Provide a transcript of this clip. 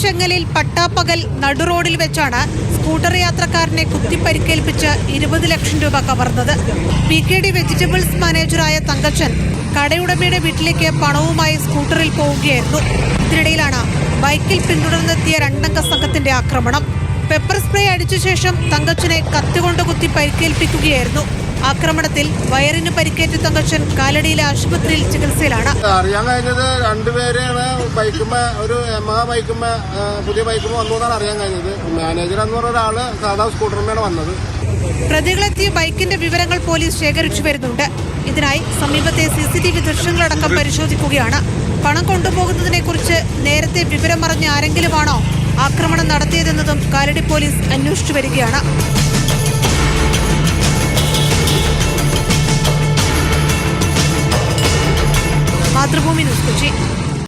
ചെങ്ങലിൽ പട്ടാപ്പകൽ നടുറോഡിൽ വെച്ചാണ് സ്കൂട്ടർ യാത്രക്കാരനെ കുത്തിപ്പരിക്കേൽപ്പിച്ച് 20 ലക്ഷം രൂപ കവർന്നത്. PKD വെജിറ്റബിൾസ് മാനേജറായ തങ്കച്ചൻ കടയുടമയുടെ വീട്ടിലേക്ക് പണവുമായി സ്കൂട്ടറിൽ പോവുകയായിരുന്നു. ഇതിനിടയിലാണ് ബൈക്കിൽ പിന്തുടർന്നെത്തിയ 2 അംഗ സംഘത്തിന്റെ ആക്രമണം. പെപ്പർ സ്പ്രേ അടിച്ച ശേഷം തങ്കച്ചനെ കത്തികൊണ്ട് കുത്തി പരിക്കേൽപ്പിക്കുകയായിരുന്നു. ആക്രമണത്തിൽ വയറിന് പരിക്കേറ്റ തങ്കച്ചൻ കാലടിയിലെ ആശുപത്രിയിൽ ചികിത്സയിലാണ്. അറിയാൻ കഴിഞ്ഞത് രണ്ടുപേരെയാണ് ഒരു പുതിയ ബൈക്കുമ്മ വന്നതാണ് അറിയാൻ കഴിഞ്ഞത്. മാനേജർ എന്ന് പറഞ്ഞ ഒരാള് സാധാ സ്കൂട്ടറിലാണ് വന്നത്. പ്രതികളെത്തിയ ബൈക്കിന്റെ വിവരങ്ങൾ പോലീസ് ശേഖരിച്ചു വരുന്നുണ്ട്. ഇതിനായി സമീപത്തെ CCTV ദൃശ്യങ്ങളടക്കം പരിശോധിക്കുകയാണ്. പണം കൊണ്ടുപോകുന്നതിനെ കുറിച്ച് നേരത്തെ വിവരമറിഞ്ഞ ആരെങ്കിലുമാണോ ആക്രമണം നടത്തിയതെന്നതും കാലടി പോലീസ് അന്വേഷിച്ചു വരികയാണ്. മാതൃഭൂമി ന്യൂസ് കൊച്ചി.